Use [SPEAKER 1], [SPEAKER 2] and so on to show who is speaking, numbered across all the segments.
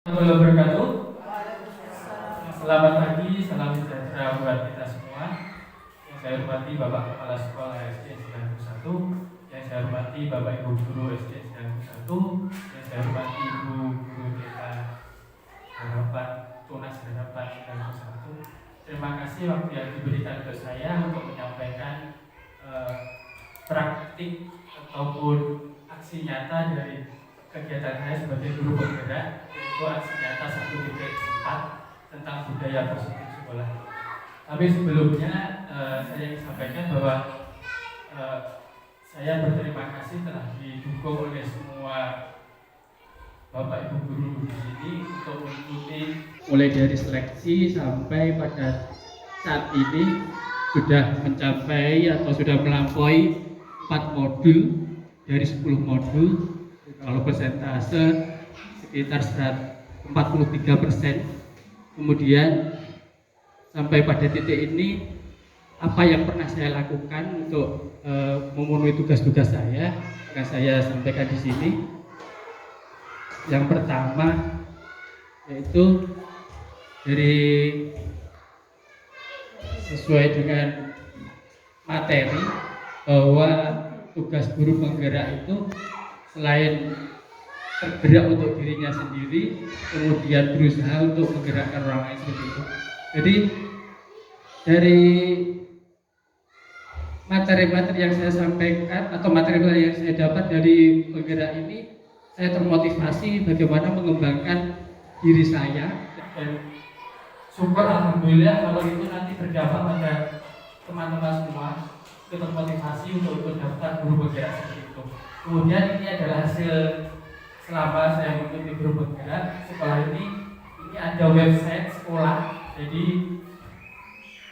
[SPEAKER 1] Warahmatullahi wabarakatuh. Selamat pagi, salam sejahtera buat kita semua. Yang saya hormati Bapak Kepala Sekolah SD 91, yang saya hormati Bapak Ibu Guru SD 91, yang saya hormati Ibu Guru TK Harapan Tunas Harapan 91. Terima kasih waktu yang diberikan untuk saya untuk menyampaikan praktik ataupun aksi nyata dari kegiatan saya sebagai guru penggerak, yaitu aksi nyata 1.4 tentang budaya positif sekolah. Tapi sebelumnya saya ingin sampaikan bahwa saya berterima kasih telah didukung oleh semua Bapak Ibu guru di sini untuk mengikuti mulai dari seleksi sampai pada saat ini sudah mencapai atau sudah melampaui 4 modul dari 10 modul. Kalau persentase sekitar 43%. Kemudian sampai pada titik ini apa yang pernah saya lakukan untuk memenuhi tugas-tugas saya akan saya sampaikan di sini. Yang pertama yaitu dari sesuai dengan materi bahwa tugas guru penggerak itu selain bergerak untuk dirinya sendiri, kemudian berusaha untuk menggerakkan orang lain seperti itu. Jadi dari materi-materi yang saya sampaikan atau materi-materi yang saya dapat dari penggerak ini, saya termotivasi bagaimana mengembangkan diri saya, dan syukur alhamdulillah kalau itu nanti berdampak pada teman-teman semua, termotivasi untuk ikut daftar guru penggerak seperti itu. Kemudian ini adalah hasil selama saya mengikuti guru penggerak sekolah ini ada website sekolah, jadi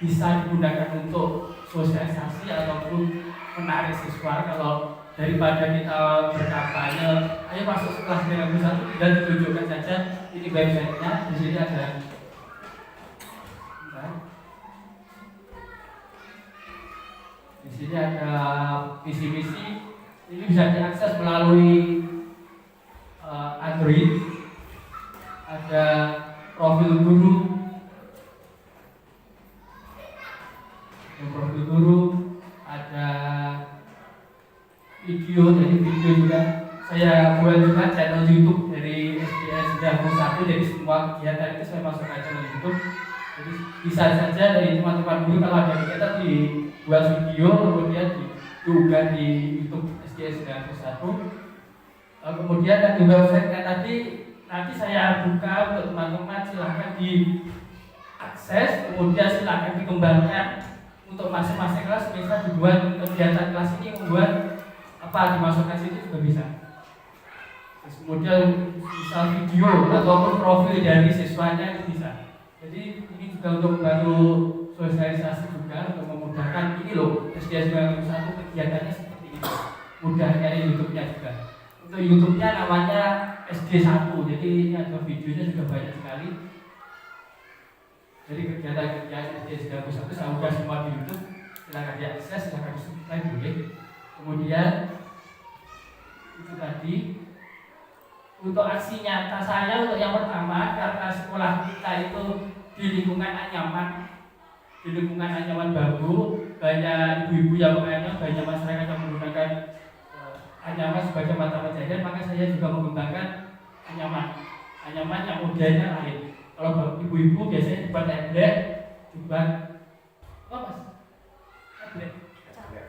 [SPEAKER 1] bisa digunakan untuk sosialisasi ataupun menarik siswa. Kalau daripada kita berkampanye, ayo masuk kelas 91, dan ditunjukkan saja ini websitenya. Di sini ada, di sini ada visi-misi. Ini bisa diakses melalui Android. Ada profil guru, ada video, jadi video juga saya buat juga channel YouTube dari SDS 91. Jadi semua kegiatan itu saya masukkan channel YouTube. Jadi bisa saja dari teman-teman guru kalau ada kegiatan dibuat video kemudian diunggah di YouTube SDS 91. Kemudian ada website tadi nanti saya buka untuk teman-teman, silahkan diakses, kemudian silahkan dikembangkan untuk masing-masing kelas. Bisa dibuat kegiatan kelas ini, membuat apa dimasukkan situ juga bisa. Terus kemudian misal video ataupun profil dari siswanya itu bisa. Jadi ini juga untuk membantu sosialisasi juga, untuk memudahkan. Ini loh SDS 91 kegiatannya seperti ini, mudah nyari YouTube-nya juga. Untuk YouTube-nya namanya SD1, jadi ini ada videonya juga banyak sekali. Jadi kegiatan-kegiatan SD91 saya buka semua di YouTube, silahkan diakses, silahkan di-subscribe boleh. Kemudian itu tadi untuk aksi nyata saya. Untuk yang pertama, karena sekolah kita itu di lingkungan anyaman bambu, banyak ibu-ibu yang menganyam, banyak masyarakat yang menggunakan anyaman sebagai mata pencaharian, maka saya juga mengembangkan anyaman yang modelnya lain. Kalau ibu-ibu biasanya dibuat eblek, dibuat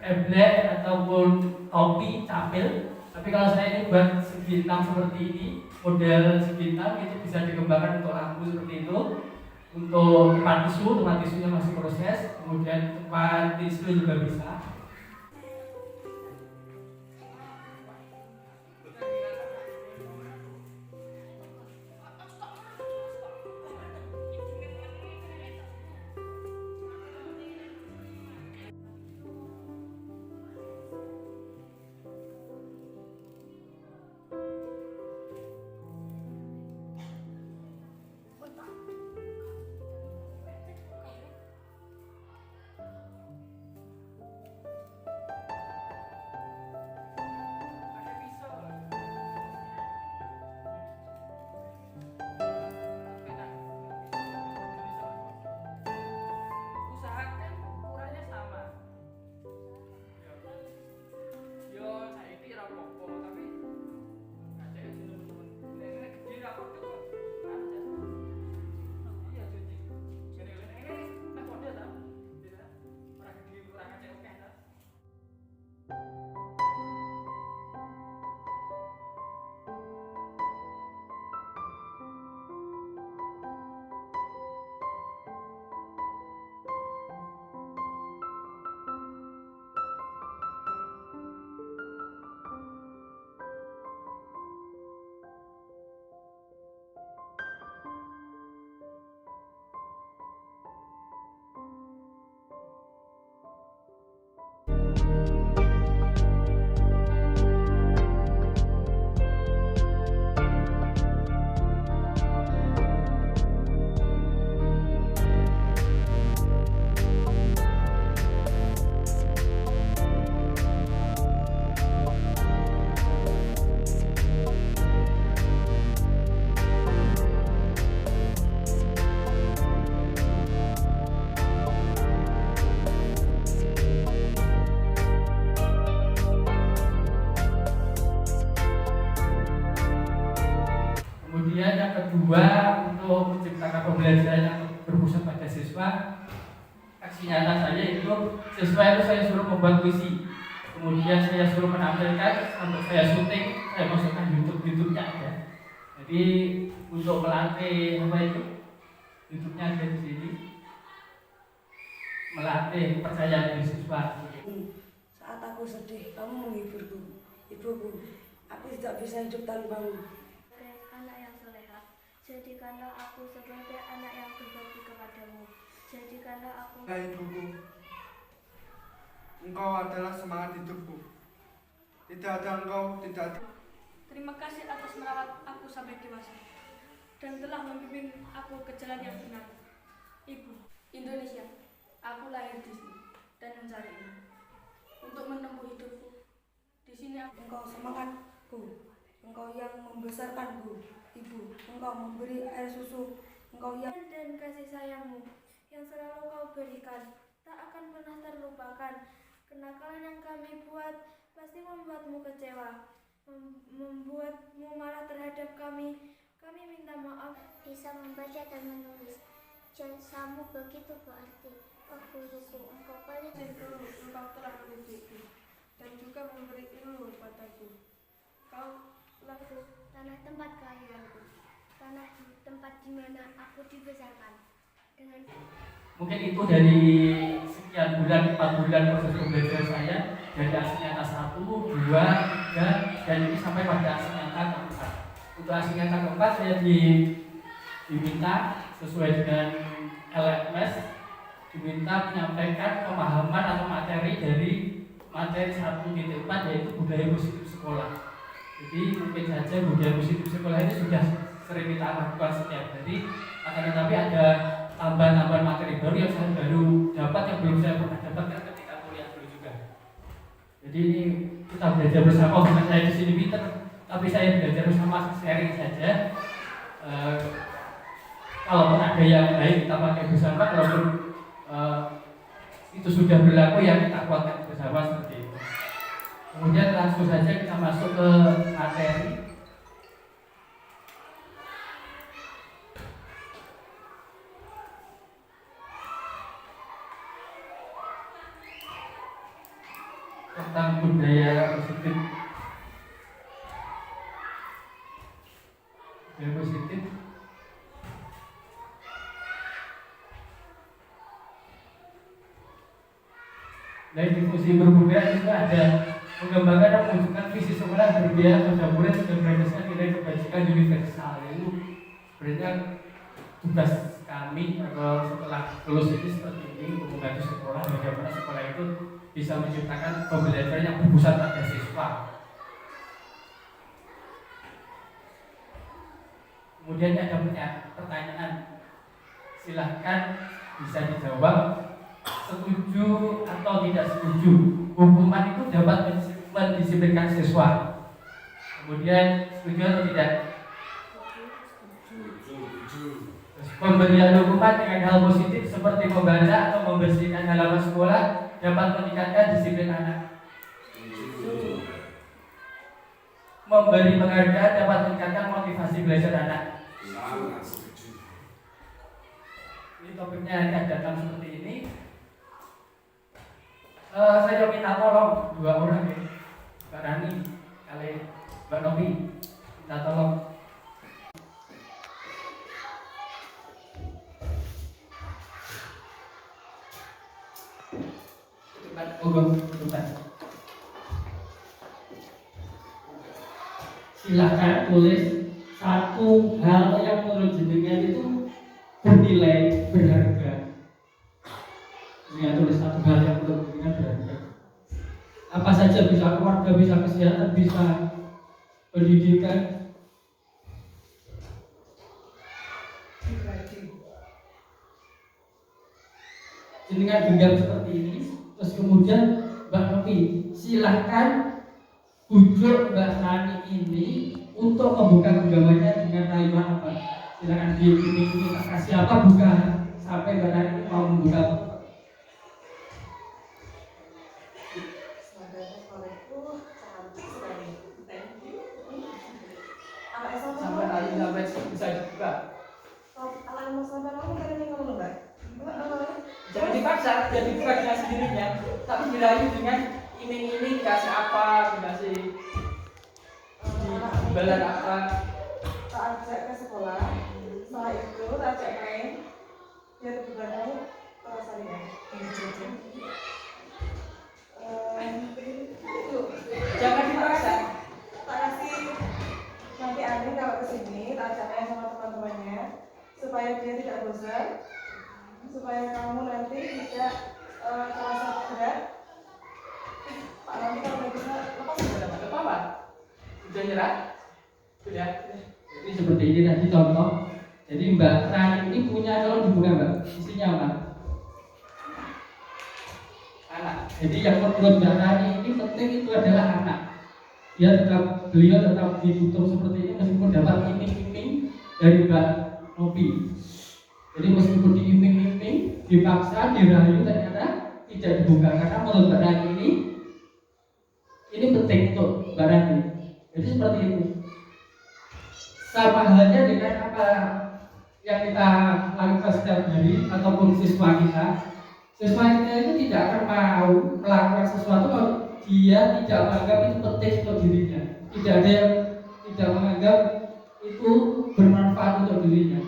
[SPEAKER 1] eblek ataupun topi, capil. Tapi kalau saya ini buat segi hitam seperti ini, model segi hitam itu bisa dikembangkan untuk lampu seperti itu. Untuk tempat tisunya masih proses. Kemudian tempat tisu juga bisa. Kemudian yang kedua, untuk menciptakan pembelajaran yang berpusat pada siswa, aksi nyata saya itu siswa itu saya suruh membuat puisi, kemudian saya suruh menampilkan, sampai saya syuting, saya masukkan YouTube-nya ada. Jadi untuk melatih apa itu, YouTube-nya ada di sini, melatih percaya diri siswa.
[SPEAKER 2] Saat aku sedih, kamu menghiburku, ibuku. Aku tidak bisa hidup tanpamu.
[SPEAKER 3] Anak yang soleha, jadikanlah aku sebagai anak yang berbakti kepadamu. Jadikanlah aku.
[SPEAKER 4] Hai ibuku, engkau adalah semangat hidupku. Tidak ada engkau, tidak ada.
[SPEAKER 5] Terima kasih atas merawat aku sampai dewasa dan telah membimbing aku ke jalan yang benar. Ibu, Indonesia, aku lahir di sini dan mencari ini untuk menempuh hidupku. Di sini
[SPEAKER 2] Engkau semangatku, engkau yang membesarkanku, ibu. Engkau memberi air susu, engkau yang
[SPEAKER 3] dan kasih sayangmu yang selalu kau berikan tak akan pernah terlupakan. Kenakalan yang kami buat pasti membuatmu kecewa, membuatmu marah terhadap kami. Kami minta maaf.
[SPEAKER 6] Bisa membaca dan menulis, jasamu begitu berarti. Oh guruku, engkau paling
[SPEAKER 5] guru, engkau telah mendidikku dan juga memberi ilmu padaku. Kau laku
[SPEAKER 6] tanah tempat kelahiranku, tanah tempat di mana aku dibesarkan. Dengan
[SPEAKER 1] Mungkin itu dari sekian bulan, 4 bulan proses pembelajaran saya, dari aksi nyata 1, 2, 3, dan ini sampai pada aksi nyata keempat. Untuk aksi nyata keempat saya diminta sesuai dengan LMS, diminta menyampaikan pemahaman atau materi dari materi 1.4, yaitu budaya positif sekolah. Jadi mungkin saja budaya positif sekolah ini sudah sering kita lakukan setiap hari, akan tetapi ada tambahan-tambahan materi baru yang saya baru dapat, yang belum saya pernah dapatkan ketika kuliah dulu juga. Jadi ini kita belajar bersama, bukan saya di sini pinter, tapi saya belajar bersama, sharing saja. Kalaupun ada yang baik kita pakai bersama, kalaupun itu sudah berlaku ya kita kuatkan bersama seperti itu. Kemudian langsung saja kita masuk ke materi. Tentang budaya positif. Budaya positif. Dari diskusi berbudaya juga ada menggambarkan dan menunjukkan visi sekolah berbudaya pada murid dan berdasarkan nilai kebajikan universal. Itu sebenarnya tugas kami atau setelah lulus ini seperti ini, untuk membantu sekolah bagaimana sekolah itu bisa menciptakan pembelajaran yang berpusat pada siswa. Kemudian ada pertanyaan, silahkan bisa dijawab setuju atau tidak setuju. Hukuman itu dapat mendisiplinkan siswa. Kemudian setuju atau tidak? Pemberian hukuman dengan hal positif seperti membaca atau membersihkan halaman sekolah dapat meningkatkan disiplin anak. Memberi penghargaan dapat meningkatkan motivasi belajar anak. Ini topiknya nanti akan datang seperti ini. Saya minta tolong 2 orang ya, Mbak Rani, kali Mbak Novi, minta tolong.
[SPEAKER 7] Silakan tulis satu hal yang menurut jenengan itu bernilai berharga. Tulis satu hal yang menurut jenengan berharga. saja, bisa keluarga, bisa kesehatan, bisa pendidikan. Dengan genggam seperti ini, terus kemudian Mbak Novi silahkan bujuk Mbak Rani ini untuk membuka genggamannya dengan rayuan apa? Silahkan ini tak kasih apa buka sampai Mbak Rani mau membuka. Sampai hari sampai bisa dibuka. Jangan dipaksa, jadi buka dengan sendirinya. Tapi dirayu dengan iming-iming dikasih apa, dikasih imbalan apa.
[SPEAKER 8] Tak ajak ke sekolah, setelah itu tak ajak main, dia tiba-tiba kamu perasaannya.
[SPEAKER 7] Jangan dipaksa.
[SPEAKER 8] Tak kasih nanti Ani kalau kesini, tak ajak main sama teman-temannya, supaya dia tidak bosan, supaya kamu nanti tidak terasa berat. Pak nanti kalau nggak bisa lepas
[SPEAKER 7] Tidak ada apa-apa. Sudah nyerah? Sudah. Jadi seperti ini tadi contoh. Jadi Mbak Rani ini punya calon dibuka Mbak. Isinya apa? Anak. Jadi yang menurut Mbak Rani ini penting itu adalah anak. Beliau tetap ditutup seperti ini meskipun dapat iming-iming dari Mbak Novi. Jadi meskipun diiming-iming, dipaksa, dirayu, ternyata tidak dibuka karena menurut Mbak Rani ini penting untuk Mbak Rani. Jadi seperti itu. Sama halnya dengan apa yang kita lakukan setiap hari ataupun siswa kita. Siswa kita itu tidak akan mau melakukan sesuatu kalau dia tidak menganggap itu penting untuk dirinya. Tidak ada yang tidak menganggap itu bermanfaat untuk dirinya.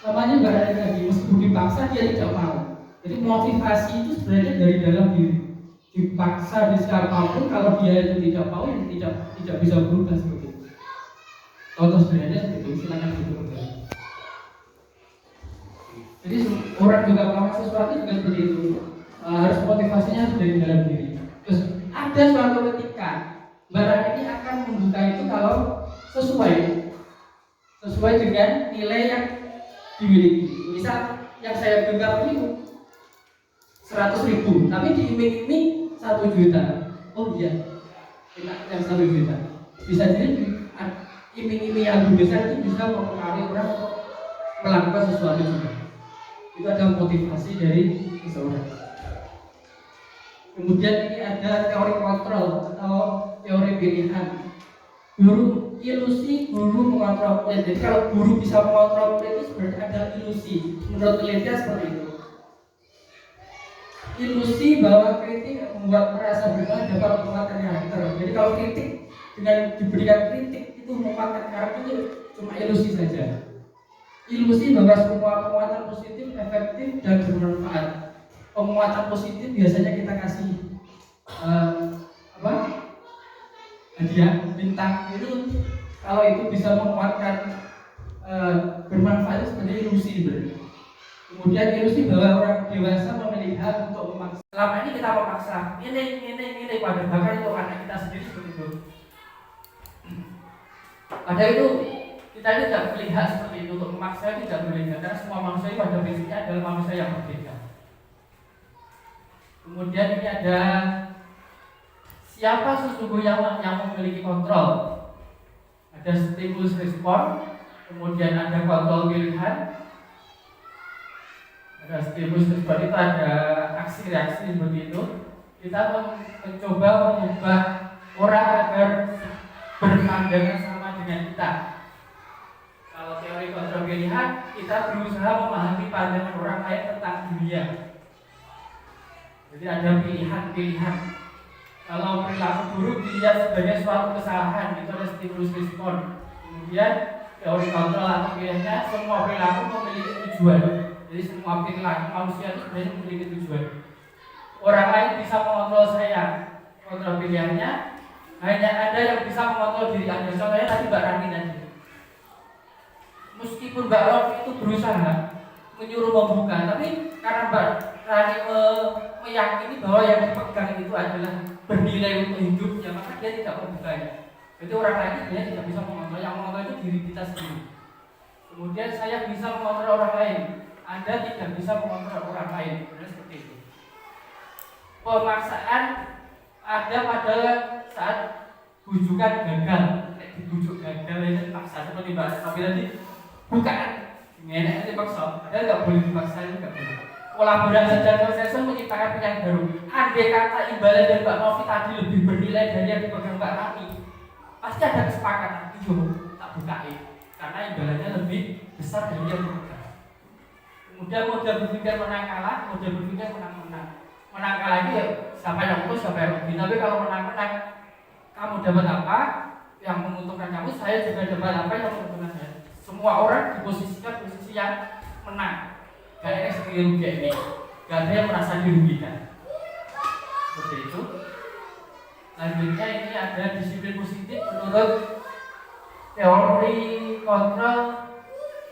[SPEAKER 7] Samanya Mbak Rani tadi, meskipun dipaksa dia tidak mau. Jadi motivasi itu sebenarnya dari dalam diri. Dipaksa di siapapun, kalau dia itu tidak mau, tidak bisa berubah seperti itu. Contoh sebenarnya seperti itu, silakan dicoba. Jadi orang juga melakukan sesuatu juga seperti itu. Harus motivasinya harus dari dalam diri. Terus ada suatu ketika Mbak Rani ini akan membuka itu kalau sesuai dengan nilai yang dimiliki. Misal yang saya genggam ini 100.000, tapi diiming-iming 1 juta. Oh iya, enak yang 1 juta. Bisa jadi iming-iming yang lebih besar itu bisa mempengaruhi orang untuk melakukan sesuatu juga. Itu ada motivasi dari seseorang. Kemudian ini ada teori kontrol atau teori pilihan. Ilusi guru mengontrol murid. Jadi kalau guru bisa mengontrol murid itu sebenarnya ada ilusi. Menurut penelitian seperti itu. Ilusi bahwa kritik membuat merasa benar dapat menguatkan karakter. Jadi kalau kritik dengan diberikan kritik itu menguatkan karakter itu cuma ilusi saja. Ilusi bahwa semua penguatan positif efektif dan bermanfaat. Penguatan positif biasanya kita kasih hadiah bintang itu. Kalau itu bisa menguatkan bermanfaat itu sebenarnya ilusi sebenarnya. Kemudian ilusi bahwa orang dewasa memilih hak untuk memaksa. Selama ini kita memaksa ini pada bahkan itu anak kita sendiri seperti itu. Padahal itu kita ini tidak melihat seperti itu, untuk memaksa tidak berbeda karena semua manusia pada prinsipnya adalah manusia yang berbeda. Kemudian ini ada siapa sesungguhnya yang memiliki kontrol. Ada stimulus respon, kemudian ada kontrol pilihan. Ada stimulus respon itu ada aksi reaksi seperti itu. Kita mencoba mengubah orang agar berpandangan sama dengan kita. Kalau teori kontrol pilihan, kita berusaha memahami pandangan orang lain tentang dunia. Jadi ada pilihan-pilihan. Kalau perilaku buruk dilihat sebagai suatu kesalahan, itu ada stimulus respon. Kemudian teori kontrol atau pilihannya, semua perilaku memiliki tujuan. Jadi semua perilaku manusia itu sebenarnya memiliki tujuan. Orang lain bisa mengontrol saya, kontrol pilihannya. Hanya ada yang bisa mengontrol diri Anda. Contohnya tadi Mbak Rani tadi. Meskipun Mbak Rofi itu berusaha menyuruh membuka, tapi karena Mbak Rani meyakini bahwa yang dipegang itu adalah
[SPEAKER 1] bernilai untuk hidupnya, maka dia tidak membukanya. Jadi orang lain dia tidak bisa mengontrol, yang mengontrol itu diri kita sendiri. Kemudian saya bisa mengontrol orang lain, Anda tidak bisa mengontrol orang lain. Benar seperti itu. Pemaksaan ada pada saat bujukan gagal, dibujuk gagal itu dipaksa seperti Mbak Sofi tadi, bukan ngenek dipaksa, ada nggak boleh dipaksa, itu nggak boleh. Kolaborasi dan konsensus menciptakan pilihan baru. Andai kata imbalan dari Mbak Novi tadi lebih bernilai dari yang dipegang Mbak Rani, pasti ada kesepakatan itu tak bukain, karena imbalannya lebih besar dari yang dipegang. Kemudian model berpikir menang kalah, model berpikir menang-menang. Menang kalah itu ya siapa yang untung siapa yang rugi. Tapi kalau menang-menang, kamu dapat apa yang menguntungkan kamu, saya juga dapat apa yang menguntungkan saya. Semua orang diposisikan posisi yang menang. Gak ada yang rugi ini, gak ada yang merasa dirugikan. Seperti itu. Lanjutnya ini ada disiplin positif menurut teori kontrol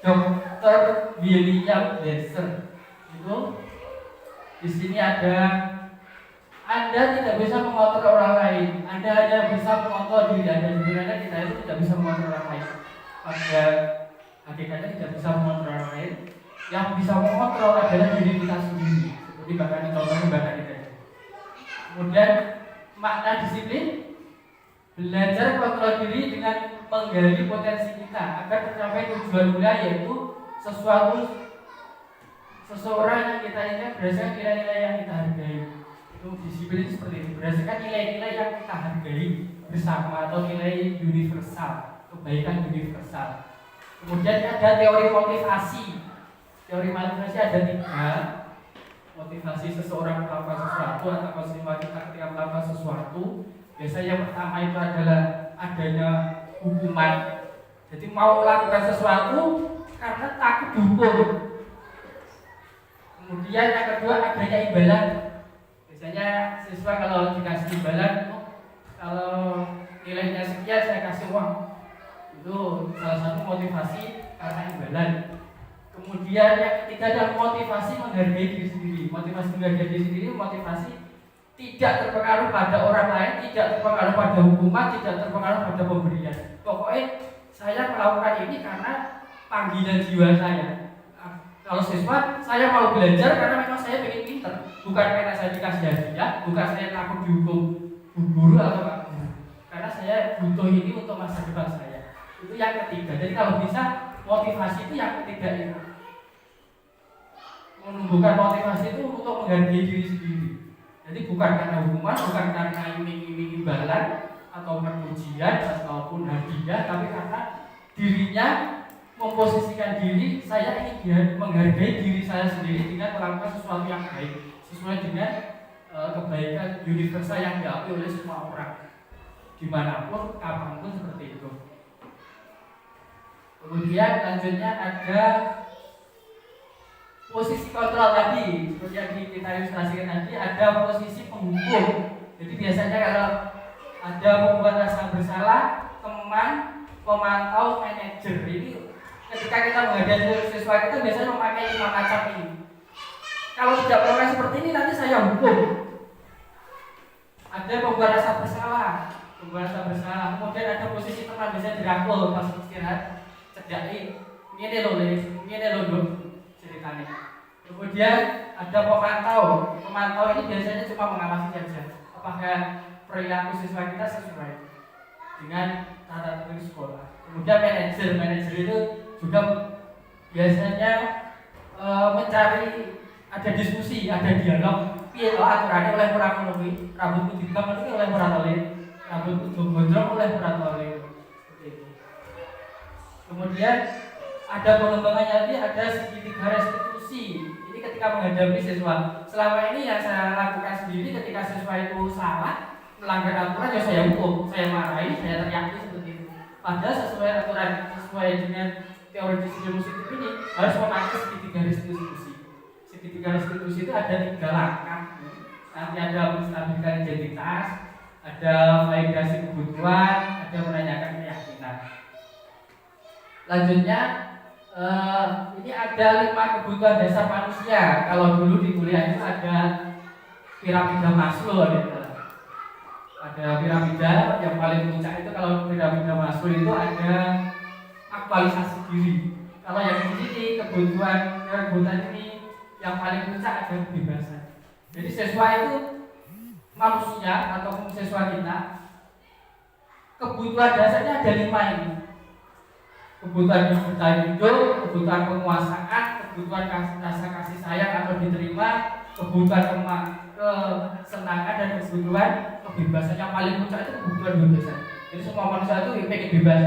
[SPEAKER 1] Dr. William Glasser. Itu di sini ada, Anda tidak bisa mengontrol orang lain, Anda hanya bisa mengontrol diri Anda. Sebenarnya kita itu tidak bisa mengontrol orang lain. Pada hakikatnya tidak bisa mengontrol orang lain. Yang bisa mengontrol adalah diri kita sendiri. Seperti bahkan contohnya bahkan kita. Kemudian makna disiplin, belajar kontrol diri dengan menggali potensi kita agar tercapai tujuan mulia, yaitu seseorang yang kita ingat berdasarkan nilai-nilai yang kita hargai. Itu disiplin seperti itu, berdasarkan nilai-nilai yang kita hargai bersama atau nilai universal, kebaikan universal. Kemudian ada teori motivasi. Teori motivasi ada 3. Motivasi seseorang melakukan sesuatu atau konsekuensi kita ketika melakukan sesuatu. Biasanya yang pertama itu adalah adanya hukuman. Jadi mau melakukan sesuatu karena takut dihukum. Kemudian yang kedua adanya imbalan. Biasanya siswa kalau dikasih imbalan, kalau nilainya sekian saya kasih uang. Itu salah satu motivasi karena imbalan. Kemudian yang ketiga adalah motivasi menghargai diri sendiri. Motivasi menghargai diri sendiri, motivasi tidak terpengaruh pada orang lain, tidak terpengaruh pada hukuman, tidak terpengaruh pada pemberian. Pokoknya saya melakukan ini karena panggilan jiwa saya. Kalau siswa, saya mau belajar karena memang saya ingin pinter, bukan karena saya dikasih hadiah, bukan saya takut dihukum guru atau pak guru. Karena saya butuh ini untuk masa depan saya. Itu yang ketiga. Jadi kalau bisa motivasi itu yang ketiga itu. Menumbuhkan motivasi itu untuk menghargai diri sendiri. Jadi bukan karena hukuman, bukan karena iming-iming imbalan atau pujian ataupun hadiah, tapi karena dirinya memposisikan diri, saya ingin menghargai diri saya sendiri dengan melakukan sesuatu yang baik sesuai dengan kebaikan universal yang diakui oleh semua orang dimanapun, kapanpun, seperti itu. Kemudian lanjutnya ada posisi kontrol tadi, seperti yang kita ilustrasikan tadi, ada posisi penghukum. Jadi biasanya kalau ada membuat rasa bersalah, teman, pemantau, manajer. Ini ketika kita menghadapi siswa kita biasanya memakai 5 macam ini. Kalau tidak melakukan seperti ini nanti saya hukum. Ada pembuat rasa bersalah, Kemudian ada posisi teman, biasanya dirangkul pas istirahat, cedai, ini loh ceritanya. Kemudian ada pemantau ini biasanya cuma mengawasi saja apakah perilaku siswa kita sesuai dengan tata tertib sekolah. Kemudian manajer itu juga biasanya mencari, ada diskusi, ada dialog. Piye to aturannya oleh ora ngono kuwi, rambutku dibang oleh ora tole, rambutku gondrong oleh ora tole. Seperti itu. Kemudian ada pengembangannya tadi, ada segitiga restitusi. Ini ketika menghadapi siswa. Selama ini yang saya lakukan sendiri, ketika siswa itu salah, melanggar aturan, ya saya hukum, saya marahi, saya teriaki seperti itu. Padahal sesuai aturan, sesuai dengan teori disiplin positif ini harus memakai segitiga restitusi. Segitiga restitusi itu ada 3 langkah. Nanti ada menstabilkan identitas, ada validasi kebutuhan, ada menanyakan keyakinan. Lanjutnya ini ada 5 kebutuhan dasar manusia. Kalau dulu di kuliah itu ada piramida Maslow, ada piramida. Yang paling puncak itu kalau piramida Maslow itu ada aktualisasi diri. Kalau yang di sini kebutuhan ini yang paling puncak ada kebebasan. Jadi siswa itu manusia atau siswa kita, kebutuhan dasarnya ada 5 ini. Kebutuhan hidup, kebutuhan penguasaan, kebutuhan rasa kasih sayang atau diterima, kebutuhan kesenangan, dan kebutuhan kebebasan. Yang paling puncak itu kebutuhan kebebasan. Jadi semua manusia itu pengen bebas.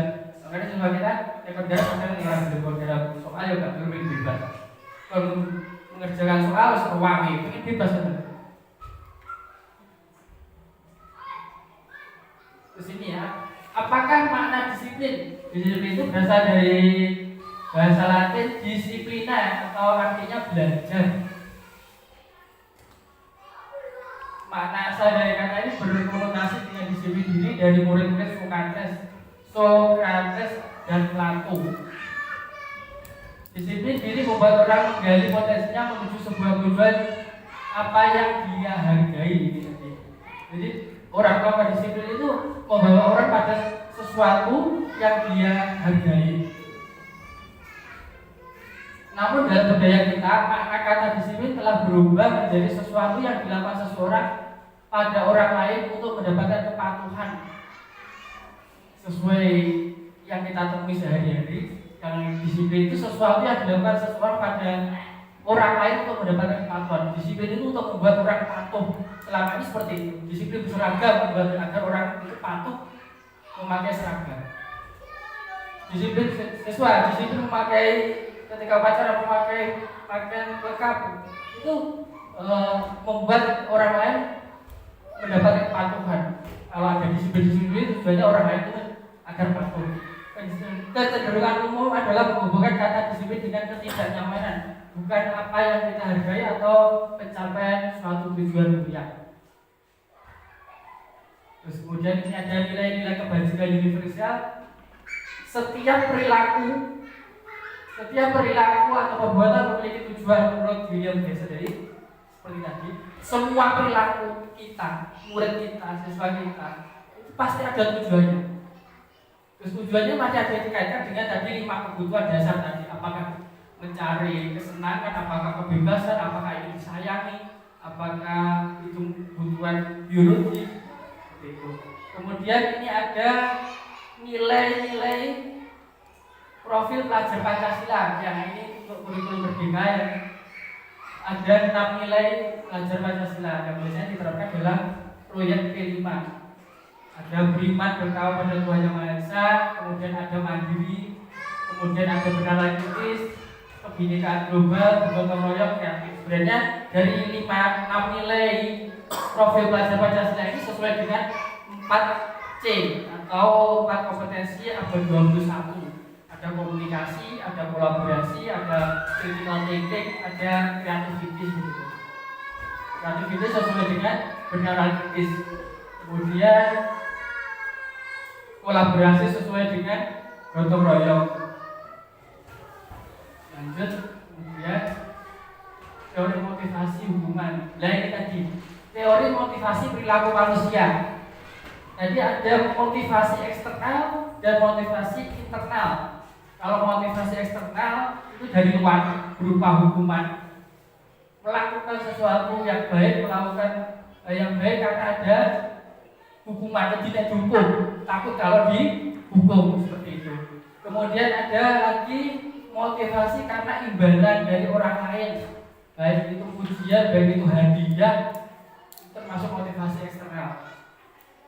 [SPEAKER 1] Makanya semua kita ekonomi kadang yang dalam soal juga pengen bebas. Kalau mengerjakan soal seruangi, pengen bebas kan. Terus ini ya, apakah makna disiplin? Disiplin itu berasal dari bahasa Latin disiplina atau artinya belajar. Makna asal dari kata ini berkonotasi dengan disiplin diri dari murid-murid Sokrates dan Plato. Disiplin diri membuat orang menggali potensinya menuju sebuah tujuan apa yang dia hargai. Jadi orang kalau disiplin itu membawa orang pada sesuatu yang dia hargai. Namun dalam budaya kita, makna kata disiplin telah berubah menjadi sesuatu yang dilakukan seseorang pada orang lain untuk mendapatkan kepatuhan sesuai yang kita temui sehari-hari. Yang disiplin itu sesuatu yang dilakukan seseorang pada orang lain untuk mendapatkan kepatuhan. Disiplin itu untuk membuat orang patuh. Selama ini seperti itu. Disiplin berseragam membuat agar orang itu patuh memakai seragam. Disiplin siswa, disiplin memakai ketika pacaran memakai pakaian lengkap itu membuat orang lain mendapatkan kepatuhan. Kalau ada disiplin tujuannya orang lain itu agar patuh. Kecenderungan umum adalah menghubungkan kata disiplin dengan ketidaknyamanan, bukan apa yang kita hargai atau pencapaian suatu tujuan mulia. Terus kemudian ini ada nilai-nilai kebajikan universal. Setiap perilaku atau perbuatan memiliki tujuan menurut William Glasser. Jadi seperti tadi, semua perilaku kita, murid kita, siswa kita itu pasti ada tujuannya. Terus tujuannya masih ada dikaitkan dengan tadi 5 kebutuhan dasar tadi. Apakah mencari kesenangan, apakah kebebasan, apakah ingin disayangi, apakah itu kebutuhan biologi. Itu. Kemudian ini ada nilai-nilai profil pelajar Pancasila yang ini untuk kurikulum merdeka yang ada 6 nilai pelajar Pancasila yang biasanya diterapkan dalam proyek P5. Ada beriman berkawan pada Tuhan Yang Maha Esa, kemudian ada mandiri, kemudian ada benar kritis, kebinekaan global, gotong royong, kreatif. Sebenarnya dari 6 nilai profil pelajar Pancasila ini sesuai dengan 4C atau 4 kompetensi abad 21. Ada komunikasi, ada kolaborasi, ada critical thinking, ada kreativitas gitu. Kreativitas sesuai dengan benar kritis. Kemudian kolaborasi sesuai dengan gotong royong. Lanjut, kemudian teori motivasi hubungan. Nah ini tadi teori motivasi perilaku manusia. Jadi ada motivasi eksternal dan motivasi internal. Kalau motivasi eksternal itu dari luar berupa hukuman, melakukan sesuatu yang baik, melakukan yang baik karena ada hukuman, tidak dihukum, takut kalau dihukum seperti itu. Kemudian ada lagi motivasi karena imbalan dari orang lain, baik itu pujian, baik itu hadiah, termasuk motivasi eksternal.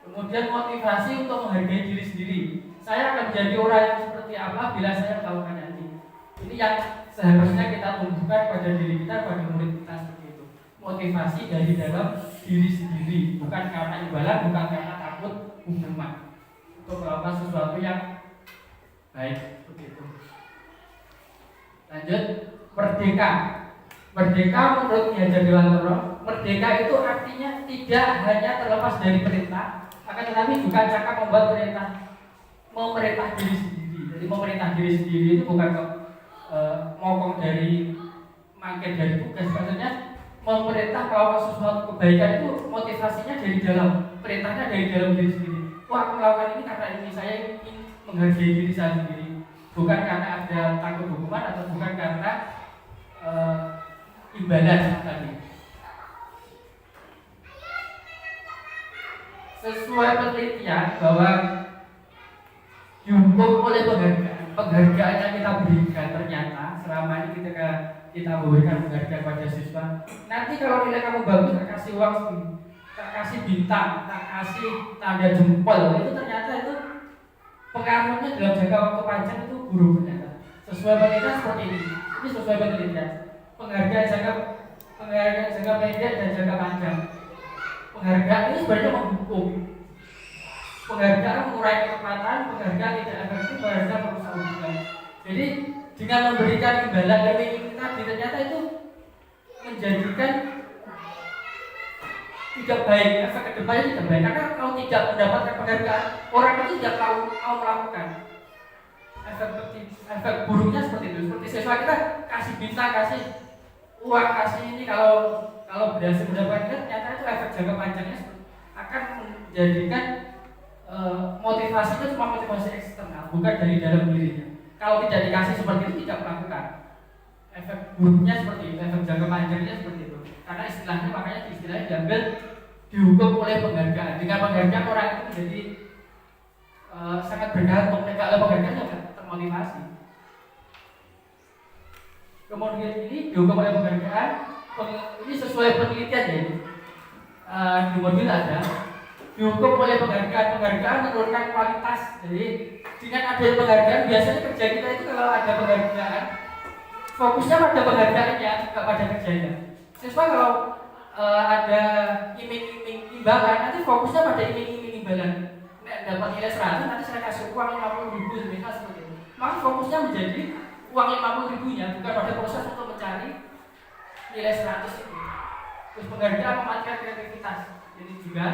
[SPEAKER 1] Kemudian motivasi untuk menghargai diri sendiri. Saya akan menjadi orang yang seperti apa bila saya melakukan ini. Ini yang seharusnya kita tumbuhkan pada diri kita, pada murid kita seperti itu. Motivasi dari dalam diri sendiri, bukan karena imbalan, bukan karena takut hukuman, untuk melakukan sesuatu yang baik seperti itu. Lanjut, merdeka. Merdeka menurut Ki Hajar Dewantara, merdeka itu artinya tidak hanya terlepas dari perintah, akan tetapi juga cakap membuat memerintah diri sendiri. Jadi memerintah diri sendiri itu bukan mokong dari mangket dari tugas, maksudnya memerintah melakukan sesuatu kebaikan itu motivasinya dari dalam perintahnya dari dalam diri sendiri. Wah, aku melakukan ini karena ini saya ingin menghargai diri saya sendiri, bukan karena ada takut hukuman atau bukan karena imbalan tadi. Sesuai penelitian bahwa dihukum oleh penghargaan yang kita berikan, ternyata selama ini ketika kita memberikan penghargaan pada siswa, nanti kalau nilai kamu bagus, tak kasih uang, tak kasih bintang, tak kasih tanda jempol, itu ternyata itu pengaruhnya dalam jangka waktu panjang itu buruk ternyata. Sesuai penelitian seperti ini sesuai penelitian. Penghargaan jangka pendek dan jangka panjang. Penghargaan ini sebenarnya menghukum. Penghargaan mengurangi ketepatan, penghargaan tidak efektif, penghargaan merusak hubungan. Jadi dengan memberikan imbalan yang ingin tadi, ternyata itu menjadikan tidak baik, efek kedepannya tidak baik. Karena kalau tidak mendapatkan penghargaan, orang itu tidak mau melakukan. Efek buruknya seperti itu. Seperti siswa kita kasih bintang, kasih uang, kasih ini, kalau berhasil mendapatkan, ternyata itu efek jangka panjangnya akan menjadikan motivasinya cuma motivasi eksternal, bukan dari dalam dirinya. Kalau tidak dikasih seperti itu, tidak melakukan. Efek buruknya seperti itu, efek jangka panjangnya seperti itu. Karena istilahnya, makanya istilahnya diambil dihukum oleh penghargaan. Dengan penghargaan orang itu menjadi sangat bergantung. Kalau penghargaan juga termotivasi. Kemudian ini dihukum oleh penghargaan. Ini sesuai penelitian ya. Di mobil ada dihukum oleh penghargaan menurunkan kualitas. Jadi dengan adanya penghargaan, biasanya kerja kita itu kalau ada penghargaan fokusnya pada penghargaannya, tidak pada kerjanya. Siswa kalau ada iming-iming imbalan, nanti fokusnya pada iming-iming imbalan. Dapat nilai 100, nanti saya kasih uang 50.000 misal seperti itu. Maka fokusnya menjadi uang 50.000-nya, bukan pada proses untuk mencari nilai 100 itu. Terus penghargaan mematikan kreativitas. Jadi juga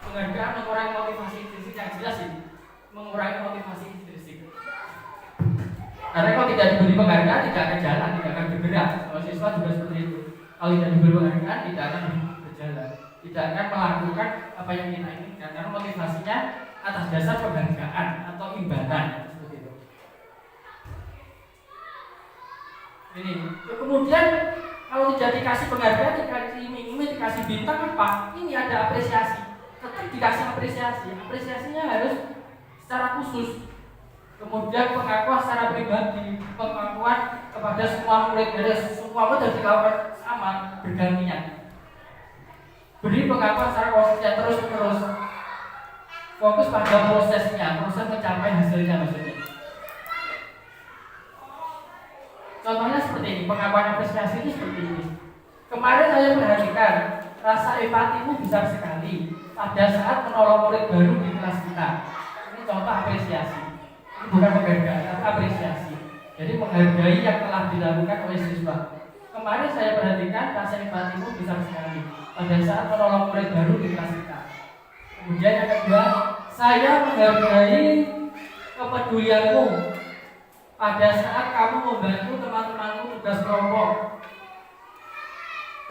[SPEAKER 1] penghargaan mengurangi motivasi intrinsik, yang jelas ini mengurangi motivasi intrinsik. Karena kalau tidak diberi penghargaan, tidak akan jalan, tidak akan bergerak. Kalau siswa juga seperti itu. Kalau tidak diberi penghargaan, tidak akan berjalan, tidak akan melakukan apa yang kita inginkan. Karena motivasinya atas dasar penghargaan atau imbalan, seperti itu. Ini. Kemudian kalau tidak dikasih penghargaan, dikasih iming-iming, dikasih bintang apa? Ini ada apresiasi. Tetap dikasih apresiasi. Apresiasinya harus secara khusus. Kemudian pengakuan secara pribadi, pengakuan kepada semua murid, dari semua murid harus dilakukan sama, bergantian. Beri pengakuan secara konsisten terus-menerus. Fokus pada prosesnya, proses mencapai hasilnya maksudnya. Contohnya seperti ini, pengakuan apresiasi itu seperti ini. Kemarin saya perhatikan rasa empatimu besar sekali pada saat menolong murid baru di kelas kita. Ini contoh apresiasi. Ini bukan penghargaan, tapi apresiasi. Jadi menghargai yang telah dilakukan oleh siswa. Kemarin saya perhatikan rasa empatimu besar sekali pada saat menolong murid baru di kelas kita. Kemudian yang kedua, saya menghargai kepedulianmu pada saat kamu membantu teman-temanmu tugas kelompok.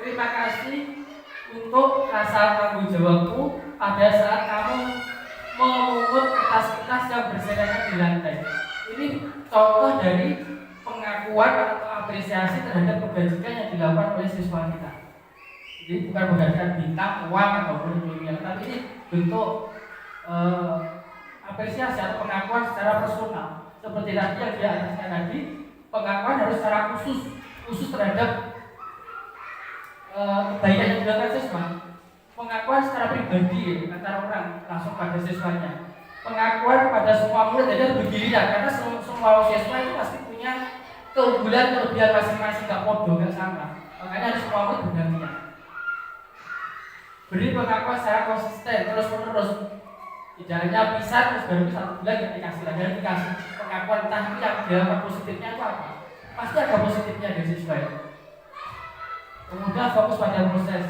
[SPEAKER 1] Terima kasih untuk rasa tanggung jawabmu pada saat kamu memungut kertas-kertas yang berserakan di lantai. Ini contoh dari pengakuan atau apresiasi terhadap kebajikan yang dilakukan oleh siswa kita. Jadi bukan menghargai bintang, uang ataupun iming-iming, tapi ini bentuk apresiasi atau pengakuan secara personal. Seperti tadi yang dia ataskan tadi, pengakuan harus secara khusus terhadap kebaikan yang dilakukan siswa. Pengakuan secara pribadi antara orang langsung pada siswanya. Pengakuan kepada semua murid, jadi bergiliran karena semua siswa itu pasti punya keunggulan kelebihan masing-masing, nggak podo, nggak sama. Makanya harus semua murid bergantian. Beri pengakuan secara konsisten terus-menerus. Tidak hanya pisah terus baru 1 bulan yang dikasih lagi, harus dikasih pengakuan entah itu yang dilakukan positifnya itu apa. Pasti ada positifnya dari siswa itu. Kemudian fokus pada proses.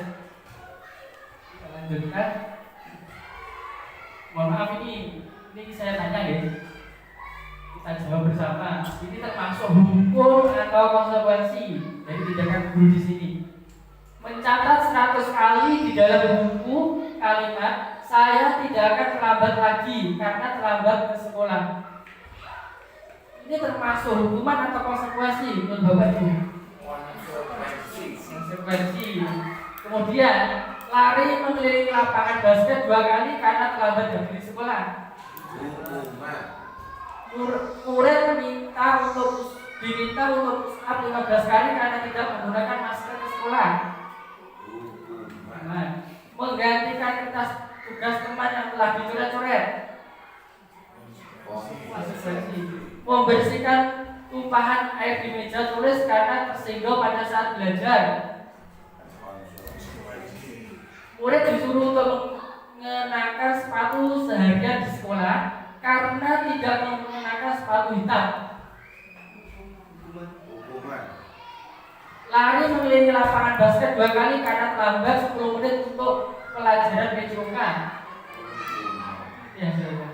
[SPEAKER 1] Kita lanjutkan. Mohon maaf ini saya tanya ya. Kita jawab bersama. Ini termasuk hukum atau konsekuensi dari tindakan guru di sini. Mencatat 100 kali di dalam buku kalimat saya tidak akan terlambat lagi karena terlambat ke sekolah. Ini termasuk hukuman atau konsekuensi menurut Bapak Ibu? Konsekuensi. Kemudian lari mengelilingi lapangan basket 2 kali karena terlambat dari sekolah. Murid diminta untuk push up 15 kali karena tidak menggunakan masker ke sekolah. Nah, menggantikan kertas tugas teman yang telah dicoret-coret. Konsekuensi. Membersihkan tumpahan air di meja tulis karena tersinggung pada saat belajar. Murid disuruh untuk mengenakan sepatu seharian di sekolah karena tidak mengenakan sepatu hitam. Lari mengelilingi lapangan basket 2 kali karena terlambat 10 menit untuk pelajaran PJOK. Ya, saudara.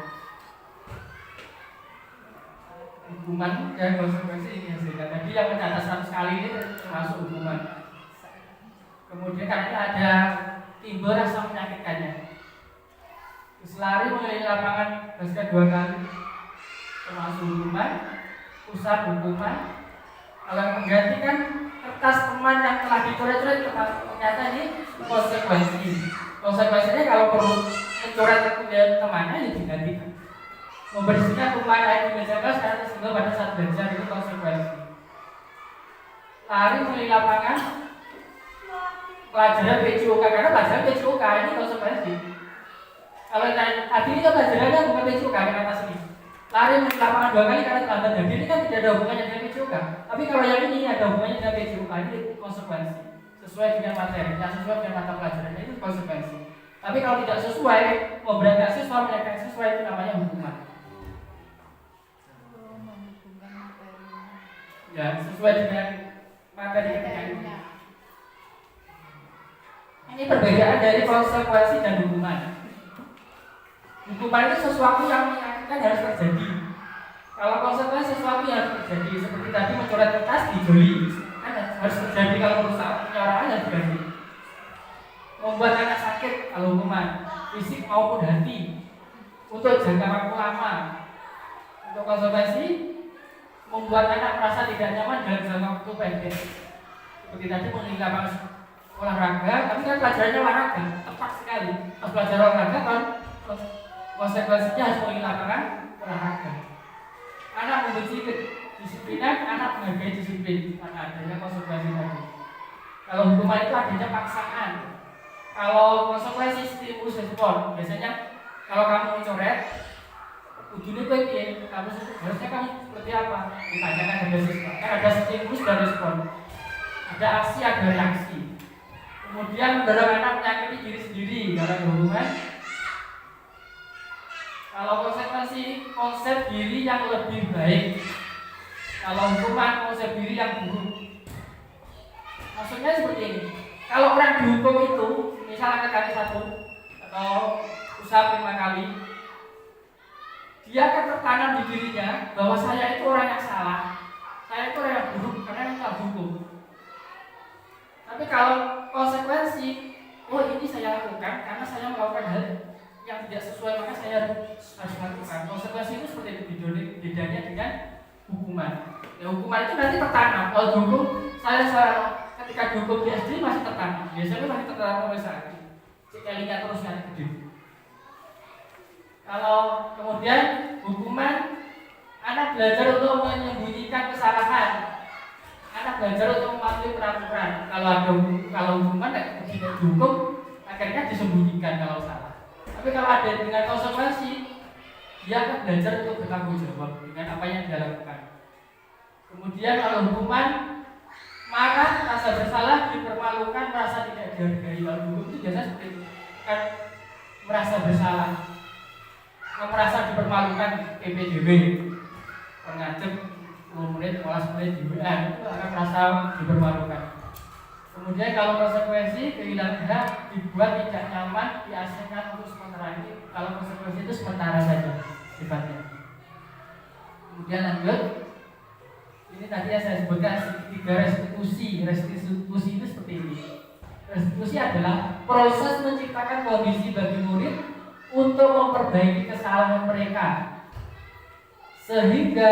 [SPEAKER 1] Hukuman dan konsekuensi ini hasilnya. Tadi yang mencatat 100 kali ini termasuk hukuman. Kemudian karena ada timbul rasa menyakitkannya. Terus lari mengelilingi lapangan basket 2 kali termasuk hukuman. Pusat hukuman. Kalau menggantikan kertas teman yang telah dicoret-coret ternyata ini konsekuensi. Konsekuensinya kalau perlu mencoret temannya ya digantikan. Membersihkan tumpahan air di meja kelas karena tersinggung pada saat belajar itu konsekuensi. Lari mengelilingi lapangan pelajaran PJOK karena pelajaran PJOK ini konsekuensi. Kalau tadi ini kan pelajarannya bukan PJOK yang atas ini. Lari mengelilingi lapangan 2 kali karena terlambat dan ini kan tidak ada hubungannya dengan PJOK. Tapi kalau yang ini ada hubungannya dengan PJOK ini konsekuensi. Sesuai dengan materi, yang sesuai dengan mata pelajarannya itu konsekuensi. Tapi kalau tidak sesuai, memberatkan siswa, menyakitkan siswa itu namanya hukuman. Ya, sesuai dengan materi ketika. Ini perbedaan dari konsekuensi dan hukuman. Hukuman itu sesuatu yang menyakitkan harus terjadi. Kalau konsekuensi sesuatu yang harus terjadi, seperti tadi mencoret kertas dijoli, kan harus terjadi kalau merusak penyorangan harus diganti. Membuat anak sakit kalau hukuman fisik maupun hati untuk jangka waktu lama. Untuk konsekuensi membuat anak merasa tidak nyaman dalam jangka waktu pendek. Seperti tadi menghilangkan olahraga, tapi kan pelajarannya olahraga, tepat sekali. Pas belajar olahraga kan konsekuensinya harus menghilangkan olahraga. Anak membenci kedisiplinan, anak menghargai disiplin karena adanya konsekuensi tadi. Kalau hukuman itu adanya paksaan. Kalau konsekuensi stimulus respon, biasanya kalau kamu mencoret, ujungnya kayak kamu harusnya kamu seperti apa? Ditanyakan kepada siswa. Kan ada stimulus dan respon, ada aksi, ada reaksi. Kemudian mendorong anak menyakiti diri sendiri dalam hubungan. Kalau konsekuensi konsep diri yang lebih baik, kalau hukuman konsep diri yang buruk. Maksudnya seperti ini. Kalau orang dihukum itu, misalnya kali 1 atau usaha 5 kali, dia akan tertanam di dirinya bahwa saya itu orang yang salah, saya itu orang yang buruk karena yang tak hukum. Tapi kalau konsekuensi, oh ini saya lakukan karena saya melakukan hal yang tidak sesuai, maka saya harus lakukan. Konsekuensi itu seperti itu, bedanya dengan hukuman. Ya, hukuman itu nanti tertanam. Kalau dihukum, saya ketika dihukum di SD masih tertanam. Biasanya masih tertanam sampai saat ini. Cikelinya terus nanti gede. Kalau kemudian hukuman, anak belajar untuk menyembunyikan kesalahan. Anak belajar untuk mematuhi peraturan. Kalau hukuman tidak dihukum, akhirnya disembunyikan kalau salah. Tapi kalau ada dengan konsekuensi, dia akan belajar untuk bertanggung jawab dengan apa yang dia lakukan. Kemudian kalau hukuman, marah, rasa bersalah, dipermalukan, merasa tidak dihargai. Kalau hukum itu biasanya seperti itu, kan merasa bersalah, merasa dipermalukan, PPDB, pengajem 10 menit, 15 menit di WA, itu akan merasa dipermalukan. Kemudian kalau konsekuensi kehilangan hak, dibuat tidak nyaman, diasingkan untuk sementara ini. Kalau konsekuensi itu sementara saja sifatnya. Kemudian lanjut, ini tadi yang saya sebutkan 3 restitusi. Restitusi itu seperti ini. Restitusi adalah proses menciptakan kondisi bagi murid
[SPEAKER 7] untuk memperbaiki kesalahan mereka, sehingga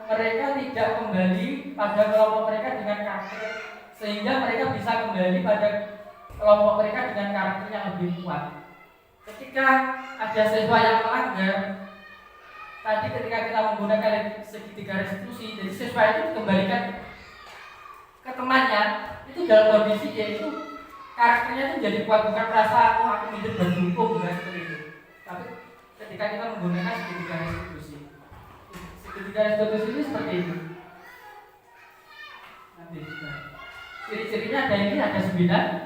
[SPEAKER 7] mereka tidak kembali pada kelompok mereka dengan karakter, sehingga mereka bisa kembali pada kelompok mereka dengan karakter yang lebih kuat. Ketika ada siswa yang melanggar, tadi ketika kita menggunakan segitiga restitusi, jadi siswa itu dikembalikan ke temannya, itu dalam kondisi yaitu karakternya itu jadi kuat, bukan merasa aku minder dan hukum, bukan seperti itu. Tapi ketika kita menggunakan segitiga restitusi, segitiga restitusi itu seperti itu. Nanti ciri-cirinya ada ini, ada 9.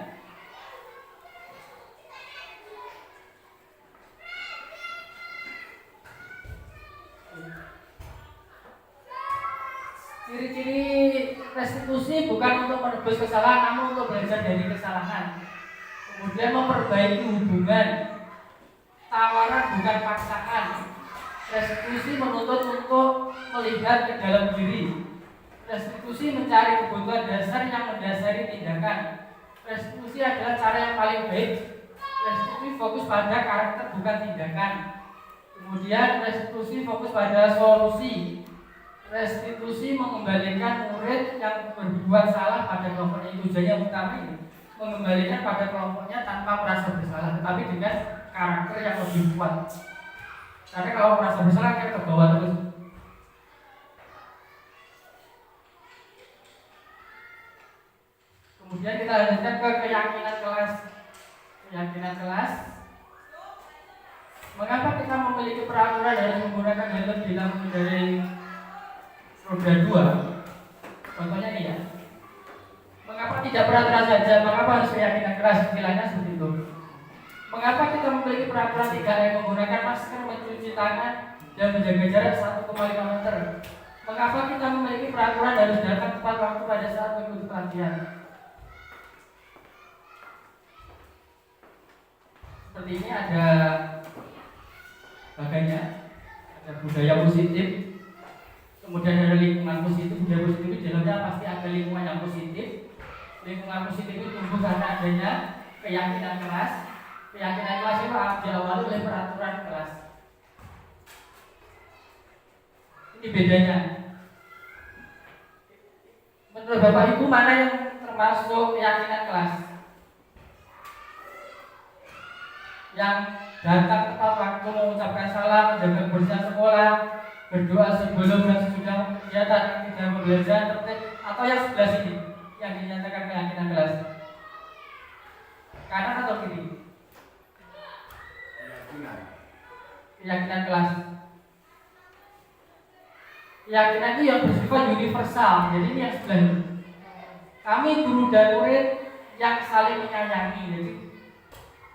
[SPEAKER 7] Ciri-ciri restitusi bukan untuk menebus kesalahan, namun untuk belajar dari kesalahan. Kemudian memperbaiki hubungan, tawaran bukan paksaan. Restitusi menuntut untuk melihat ke dalam diri. Restitusi mencari kebutuhan dasar yang mendasari tindakan. Restitusi adalah cara yang paling baik. Restitusi fokus pada karakter bukan tindakan. Kemudian restitusi fokus pada solusi. Restitusi mengembalikan murid yang berbuat salah pada kelompoknya. Tujuannya utama ini mengembalikan pada kelompoknya tanpa merasa bersalah, tetapi dengan karakter yang lebih kuat. Karena kalau merasa bersalah kita terbawa terus. Kemudian kita lanjutkan ke keyakinan kelas. Keyakinan kelas. Mengapa kita memiliki peraturan harus menggunakan helm bila mengendarai roda 2? Contohnya ini ya. Mengapa tidak peraturan saja? Mengapa harus keyakinan keras? Istilahnya seperti itu. Mengapa kita memiliki peraturan 3 yang menggunakan masker, mencuci tangan, dan menjaga jarak 1,5 meter? Mengapa kita memiliki peraturan harus datang tepat waktu pada saat mengikuti pelatihan? Seperti ini ada bagainya, ada budaya positif, kemudian ada lingkungan positif. Budaya positif itu dalamnya pasti ada lingkungan yang positif. Lingkungan positif itu tumbuh karena adanya keyakinan kelas. Keyakinan kelas itu diawali oleh peraturan kelas. Ini bedanya. Menurut Bapak Ibu mana yang termasuk keyakinan kelas? Yang datang tepat waktu, mengucapkan salam, menjaga kebersihan sekolah, berdoa sebelum dan sesudah kegiatan, tidak membelajar tertib, atau yang sebelah sini yang dinyatakan keyakinan kelas? Kanan atau kiri? Keyakinan kelas. Keyakinan itu yang bersifat universal. Jadi ini yang sebelah ini. Kami guru dan murid yang saling menyayangi. Jadi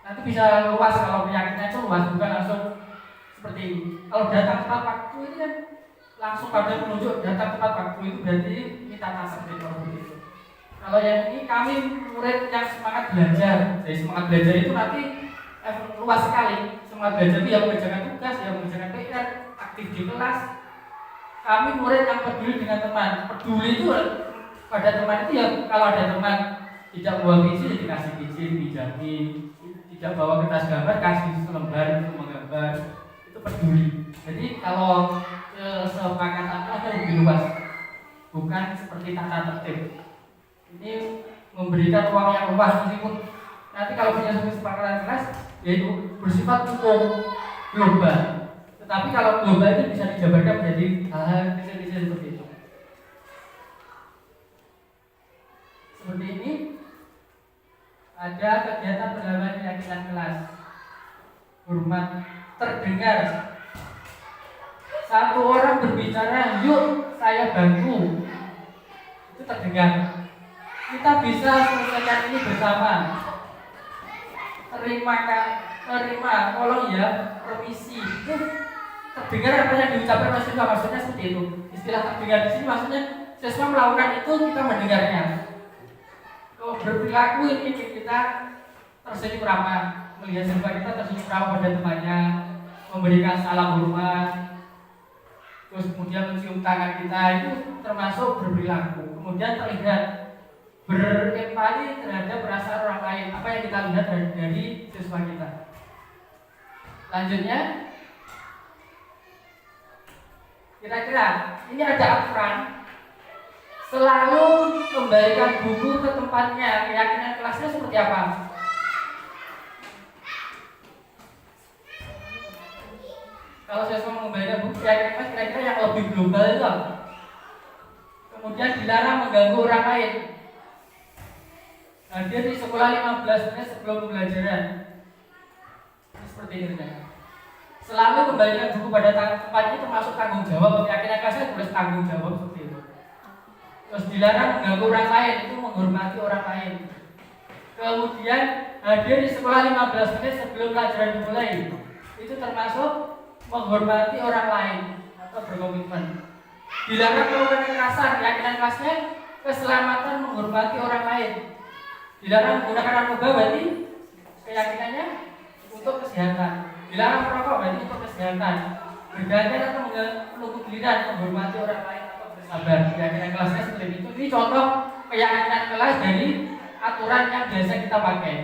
[SPEAKER 7] nanti bisa luas kalau keyakinan itu luas, bukan langsung seperti ini. Kalau datang tepat waktu ini kan langsung pada menunjuk datang tepat waktu, itu berarti ini tata tertib kalau begitu. Kalau yang ini kami murid yang semangat belajar. Jadi semangat belajar itu nanti luas sekali. Semangat belajar itu yang mengerjakan tugas, yang mengerjakan PR, aktif di kelas. Kami murid yang peduli dengan teman. Peduli itu pada teman itu ya, kalau ada teman tidak bawa PC ya dikasih PC, dijamin. Tidak bawa kertas gambar, kasih selembar untuk menggambar. Itu peduli. Jadi kalau kesepakatan itu lebih luas, bukan seperti tata tertib. Ini memberikan ruang yang luas, meskipun nanti kalau punya kesepakatan kelas yaitu bersifat hukum global. Tetapi kalau global itu bisa dijabarkan menjadi hal-hal kecil-kecil seperti itu. Seperti ini. Ada kegiatan pendalaman keyakinan kelas. Hormat terdengar. Satu orang berbicara, yuk saya bantu. Itu terdengar. Kita bisa selesaikan ini bersama. Terima, tolong ya, permisi. Itu terdengar apa yang diucapkan mahasiswa, maksudnya seperti itu. Istilah terdengar di sini maksudnya siswa melakukan itu, kita mendengarnya. Berperilaku ini kita tersenyum ramah, melihat siswa kita tersenyum ramah pada temannya, memberikan salam hormat, terus kemudian mencium tangan kita, itu termasuk berperilaku. Kemudian terlihat berempati terhadap perasaan orang lain, apa yang kita lihat dari siswa kita.
[SPEAKER 1] Lanjutnya, kira-kira ini ada aturan selalu kembalikan buku ke tempatnya. Keyakinan kelasnya seperti apa? Kalau saya mengembalikan buku keyakinan kelas, kira-kira yang lebih global itu apa? Kemudian dilarang mengganggu orang lain. Hadir di sekolah 15 menit sebelum pembelajaran. Ini seperti ini ternyata. Selalu kembalikan buku pada tempatnya, termasuk tanggung jawab. Keyakinan kelasnya tulis tanggung jawab seperti itu. Terus dilarang mengganggu orang lain, itu menghormati orang lain. Kemudian hadir di sekolah 15 menit sebelum pelajaran dimulai, itu termasuk menghormati orang lain atau berkomitmen. Dilarang melakukan kekerasan, keyakinan kelasnya keselamatan, menghormati orang lain. Dilarang menggunakan narkoba, berarti keyakinannya untuk kesehatan. Dilarang merokok, berarti untuk kesehatan. Berdandan atau menunggu giliran, menghormati orang lain atau bersabar. Keyakinan kelasnya seperti itu. Ini contoh keyakinan kelas dari aturan yang biasa kita pakai.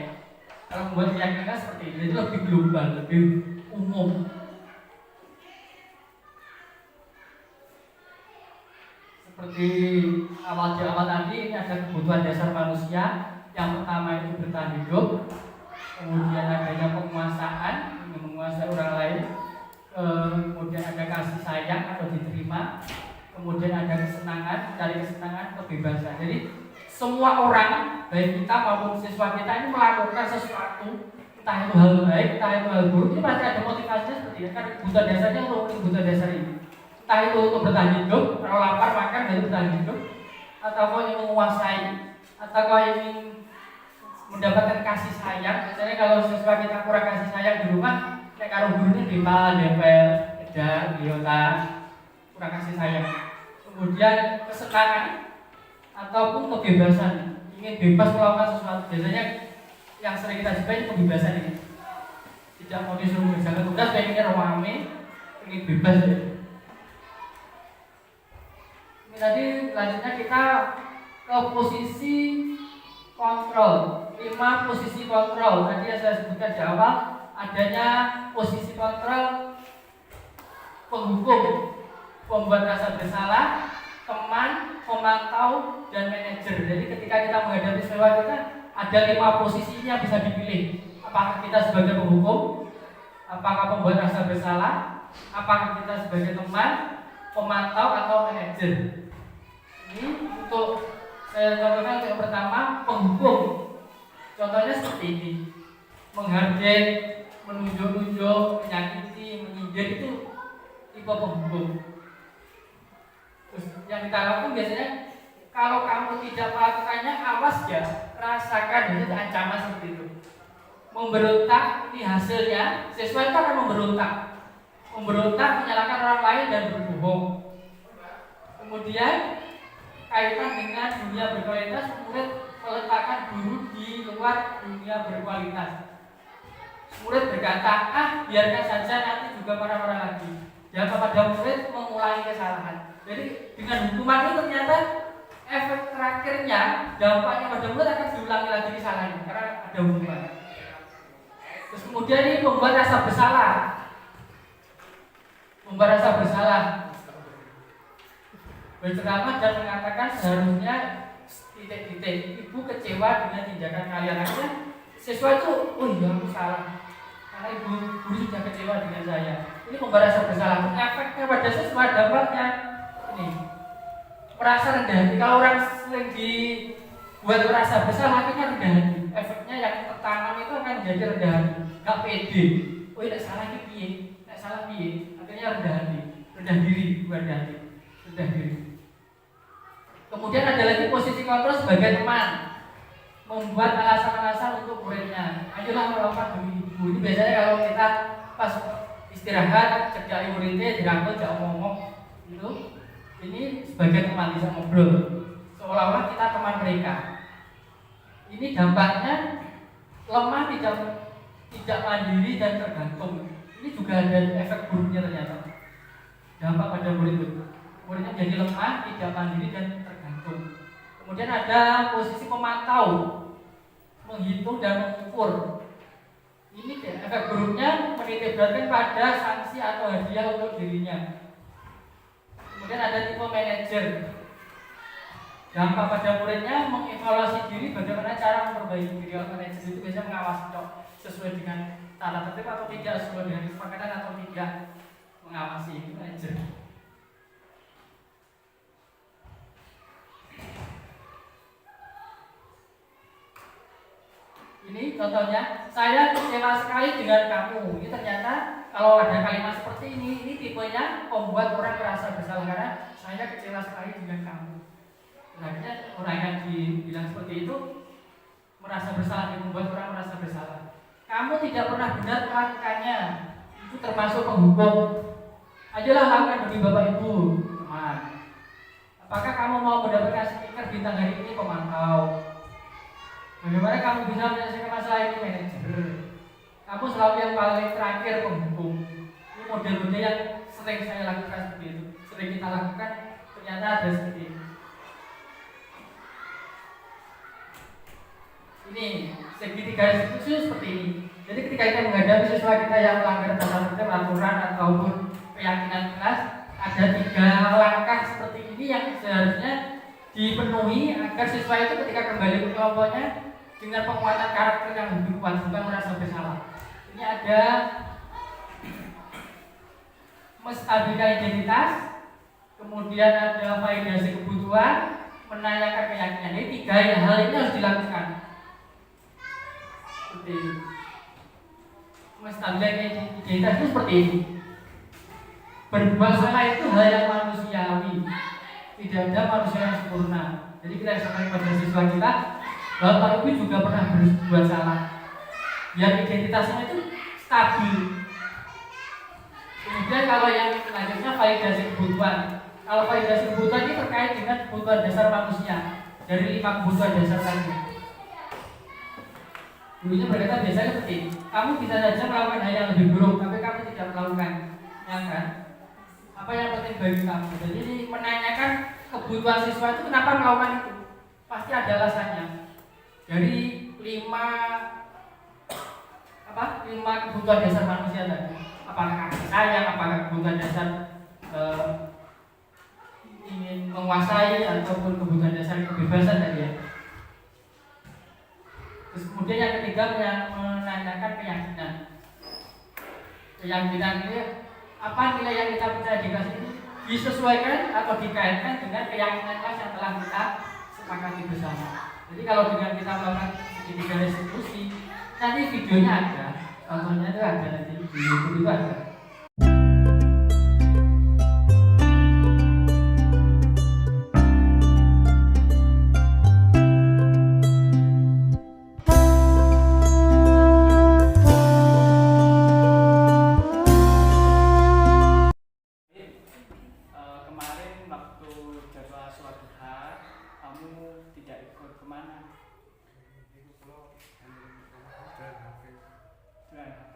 [SPEAKER 1] Kalau membuat keyakinan kelas seperti ini, itu lebih global, lebih umum. Seperti awal tadi, ini ada kebutuhan dasar manusia. Yang pertama itu bertahan hidup, kemudian adanya penguasaan, menguasai orang lain, kemudian ada kasih sayang atau diterima, kemudian ada kesenangan, cari kesenangan, kebebasan. Jadi semua orang, baik kita maupun siswa kita ini melakukan sesuatu, entah itu hal baik, entah itu hal buruk, ini pasti ada motivasinya seperti ini. Kan kebutuhan dasarnya untuk kebutuhan dasar ini. Entah itu untuk bertahan hidup, kalau lapar makan dari bertahan hidup, atau kau ingin menguasai, atau kau ingin mendapatkan kasih sayang. Misalnya kalau siswa kita kurang kasih sayang di rumah, kayak kalau gurunya bimbal, dempel, kejar, biota, kurang kasih sayang. Kemudian kesenangan ataupun kebebasan, ingin bebas melakukan sesuatu. Biasanya yang sering kita jumpai kebebasan ini. Tidak mau disuruh mengerjakan tugas, pengennya rame, ingin bebas ya. Ini tadi lanjutnya kita ke posisi kontrol. 5 posisi kontrol. Tadi yang saya sebutkan di awal, adanya posisi kontrol penghukum, pembuat rasa bersalah, teman, pemantau, dan manajer. Jadi ketika kita menghadapi siswa kita, ada 5 posisi yang bisa dipilih. Apakah kita sebagai penghukum, apakah pembuat rasa bersalah, apakah kita sebagai teman, pemantau, atau manajer. Ini untuk saya contohkan untuk yang pertama, penghukum. Contohnya seperti ini, menghardik, menunjuk-nunjuk, menyakiti, menyindir, itu tipe penghukum. Terus yang kita lakukan biasanya, kalau kamu tidak melakukannya, awas ya, rasakan itu ancaman seperti itu. Memberontak, ini hasilnya, siswa itu akan memberontak, menyalahkan orang lain dan berbohong. Kemudian kaitan dengan dunia berkualitas, murid meletakkan guru di luar dunia berkualitas. Murid berkata, biarkan saja, nanti juga marah-marah lagi. Dan kepada murid mengulangi kesalahan. Jadi dengan hukuman itu ternyata efek terakhirnya, dampaknya pada murid akan diulangi lagi kesalahannya karena ada hukuman. Terus kemudian ini membuat rasa bersalah. Berceramah dan mengatakan seharusnya titik-titik, ibu kecewa dengan tindakan kalian. Akhirnya siswa itu, oh iya aku salah karena guru sudah kecewa dengan saya. Ini membuat rasa bersalah. Efeknya pada siswa, dampaknya ini merasa rendah hati. Kalau orang sering dibuat merasa bersalah, akhirnya rendah hati. Efeknya yang tertanam itu akan menjadi rendah hati, gak pede. Oh tidak salah ini piye, tidak salah piye. Akhirnya rendah hati, rendah diri, bukan rendah hati, rendah diri. Kemudian ada lagi posisi kontrol sebagai teman, membuat alasan-alasan untuk muridnya. Ayolah melakukan demi ibu. Ini biasanya kalau kita pas istirahat, cedai muridnya dirangkul, jangan ngomong gitu. Ini sebagai teman, bisa ngobrol, seolah-olah kita teman mereka. Ini dampaknya lemah, tidak mandiri dan tergantung. Ini juga ada efek buruknya ternyata. Dampak pada murid itu, muridnya jadi lemah, tidak mandiri dan tergantung. Kemudian ada posisi pemantau, menghitung dan mengukur. Ini efek buruknya menitik beratkan pada sanksi atau hadiah untuk dirinya. Kemudian ada tipe manajer. Dampak pada muridnya mengevaluasi diri bagaimana cara memperbaiki diri. Manajer itu biasanya mengawasi sesuai dengan tata tertib atau tidak, sesuai dengan kesepakatan atau tidak, mengawasi. Itu manajer. Ini contohnya, saya kecewa sekali dengan kamu. Ini ternyata kalau ada kalimat seperti ini tipenya membuat orang merasa bersalah karena saya kecewa sekali dengan kamu. Akhirnya orang yang dibilang seperti itu merasa bersalah, membuat orang merasa bersalah. Kamu tidak pernah benar melakukannya. Itu termasuk penghukum. Ayolah lakukan demi Bapak Ibu, teman. Apakah kamu mau mendapatkan stiker bintang hari ini pemantau? Bagaimana kamu bisa menyelesaikan masalah ini, manajer? Kamu selalu yang paling terakhir penghukum. Ini model-model yang sering saya lakukan seperti itu. Sering kita lakukan, ternyata ada seperti ini. Ini segitiga institusi seperti ini. Jadi ketika kita menghadapi siswa kita yang melanggar tata tertib, aturan ataupun keyakinan kelas, ada 3 langkah seperti ini yang seharusnya dipenuhi agar siswa itu ketika kembali ke kelompoknya dengan penguatan karakter yang lebih kuat, bukan merasa bersalah. Ini ada menstabilkan identitas, kemudian ada validasi kebutuhan, menanyakan keyakinan. Ini 3 hal ini harus dilakukan. Seperti ini. Menstabilkan identitas itu seperti ini. Berbuat salah itu hal yang manusiawi. Tidak ada manusia yang sempurna. Jadi kita sampaikan kepada siswa kita, Bapak Ibu juga pernah berbuat salah. Biar identitasnya itu stabil. Kemudian kalau yang selanjutnya validasi kebutuhan. Kalau validasi kebutuhan ini terkait dengan kebutuhan dasar manusia. Dari 5 kebutuhan dasar tadi. Dulunya berkata biasanya seperti ini. Kamu bisa saja melakukan hal yang lebih buruk, tapi kamu tidak melakukan. Ya kan? Apa yang penting bagi kamu? Jadi ini menanyakan kebutuhan siswa itu kenapa melakukan itu. Pasti ada alasannya. Dari 5 kebutuhan dasar manusia tadi. Apakah kasih sayang, apakah kebutuhan dasar ingin menguasai ataupun kebutuhan dasar kebebasan tadi ya. Terus kemudian yang ketiga menanyakan keyakinan. Keyakinan ini apa nilai yang kita percaya di kelas ini disesuaikan atau dikaitkan dengan keyakinan kelas yang telah kita sepakati bersama. Jadi kalau dengan kita melakukan segitiga restitusi, nanti videonya ada, contohnya itu ada nanti di YouTube itu ada. Kemarin waktu jadwal sholat duha, kamu tidak ikut kemana? Dengan HP.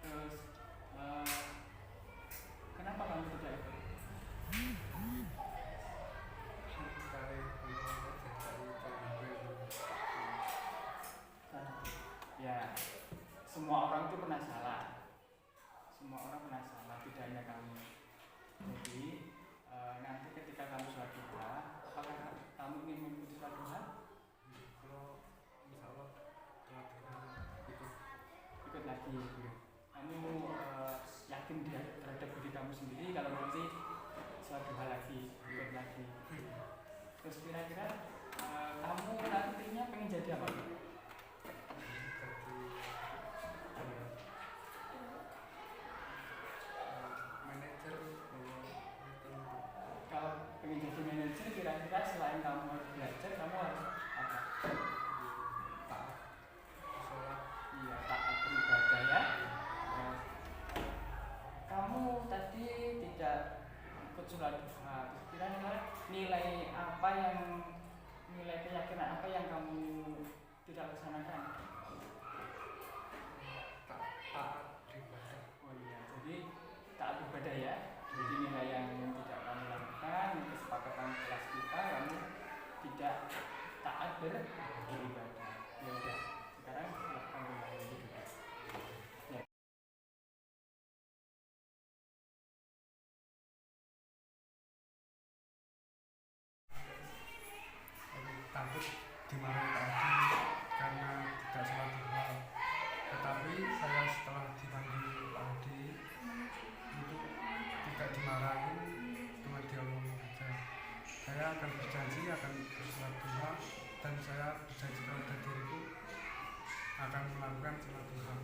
[SPEAKER 1] Terus kenapa kamu tidak ikut? Ya, semua orang itu pernah salah. Semua orang pernah salah, tidak hanya kamu. Jadi nanti ketika kamu sholat duha, apakah kamu ingin mengikuti sholat duha? Kalau insya Allah ikut lagi. Kamu yakin terhadap diri kamu sendiri kalau nanti sholat duha lagi, ikut lagi. Terus kira-kira kamu nantinya pengen jadi apa? Kalau pengen jadi manajer, kira-kira selain kamu harus belajar, kamu harus apa? Taat, sholat. Iya, taat beribadah ya. Kamu tadi tidak ikut sholat duha. Kira-kira nilai keyakinan apa yang kamu tidak laksanakan? Taat beribadah. Oh iya, jadi taat beribadah ya. Jadi nilai yang tidak kamu lakukan, kesepakatan kelas kita, kamu tidak taat beribadah. Ya udah, sekarang kamu lagi.
[SPEAKER 4] dimarahi Pak Adi karena tidak sholat duha. Tetapi saya setelah dipanggil Pak Adi itu tidak dimarahi, cuma diomongin saja. Saya akan berjanji akan sholat duha, dan saya berjanji kepada diriku akan melakukan sholat duha.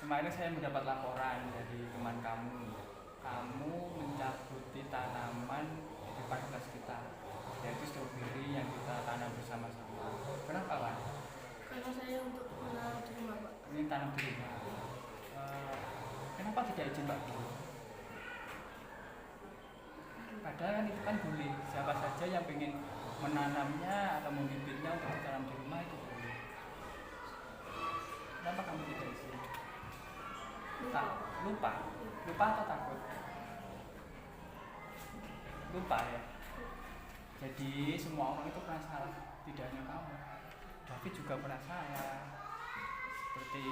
[SPEAKER 1] Kemarin saya mendapat laporan dari teman kamu mencabuti tanaman di depan kelas kita, yaitu stroberi yang kita tanam bersama-sama. Kenapa Pak?
[SPEAKER 5] Karena saya untuk menanam di rumah, Pak.
[SPEAKER 1] Ini tanam di rumah. Kenapa tidak izin Pak Guru? Padahal kan itu kan boleh, siapa saja yang ingin menanamnya atau membibitnya untuk ditanam di rumah itu boleh. Kenapa kamu tidak izin? Lupa atau takut? Lupa ya. Jadi semua orang itu pernah salah, tidak hanya kamu. David juga pernah salah, seperti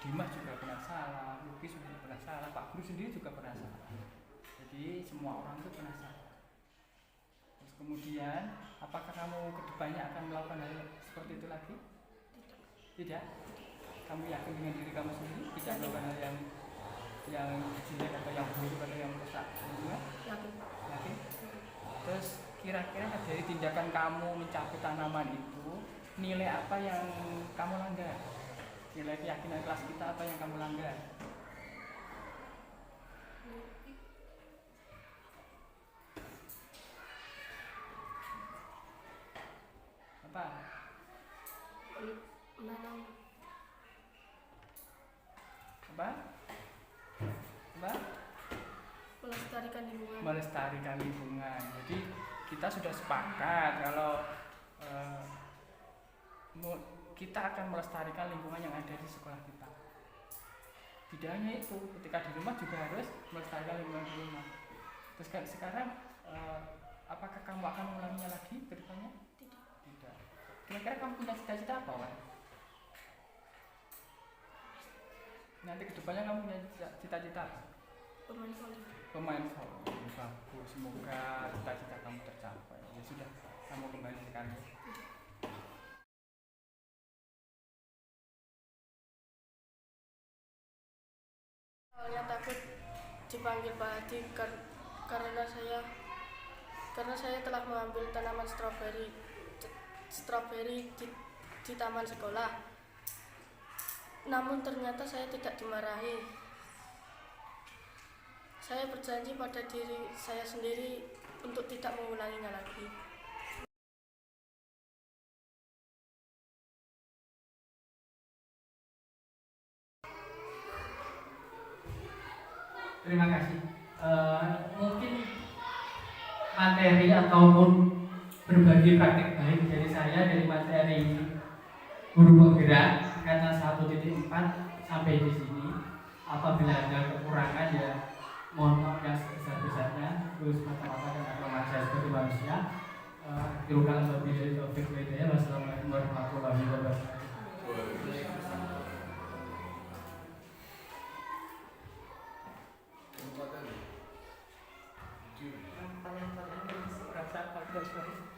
[SPEAKER 1] Dimas juga pernah salah, Lukis juga pernah salah, Pak Guru sendiri juga pernah salah. Jadi semua orang itu pernah salah. Terus kemudian, apakah kamu kedepannya akan melakukan hal seperti itu lagi? Tidak. Kamu yakin dengan diri kamu sendiri tidak melakukan hal yang jelek atau yang buruk atau yang rusak lingkungan? Yakin? Terus kira-kira dari tindakan kamu mencabut tanaman itu, nilai apa yang kamu langgar? Nilai keyakinan kelas kita apa yang kamu langgar? Apa?
[SPEAKER 5] Menanam.
[SPEAKER 1] Apa?
[SPEAKER 5] Melestarikan lingkungan.
[SPEAKER 1] Melestarikan lingkungan. Jadi kita sudah sepakat kalau kita akan melestarikan lingkungan yang ada di sekolah kita. Tidak hanya itu, ketika di rumah juga harus melestarikan lingkungan di rumah. Terus sekarang apakah kamu akan mengulanginya lagi ke depannya? Tidak. Kira-kira kamu punya cita-cita apa, Wan? Nanti ke depannya kamu punya cita-cita apa?
[SPEAKER 5] Pemain voli.
[SPEAKER 1] Pemain voli. Bagus, semoga cita-cita kamu tercapai. Ya sudah, kamu kembali sekarang.
[SPEAKER 5] Awalnya takut dipanggil Pak Hadi karena saya telah mengambil tanaman stroberi di taman sekolah. Namun ternyata saya tidak dimarahi. Saya berjanji pada diri saya sendiri untuk tidak mengulanginya lagi.
[SPEAKER 1] Terima kasih. Mungkin materi ataupun berbagi praktik baik dari saya dari materi guru penggerak kata 1.4 sampai di sini. Apabila ada kekurangan ya mohon maaf yang sebesar-besarnya. Terus mata-mata dan agama saya sebagai manusia. Akhirul wabillahi taufiq wal hidayah. Wassalamualaikum warahmatullahi wabarakatuh. Perasaan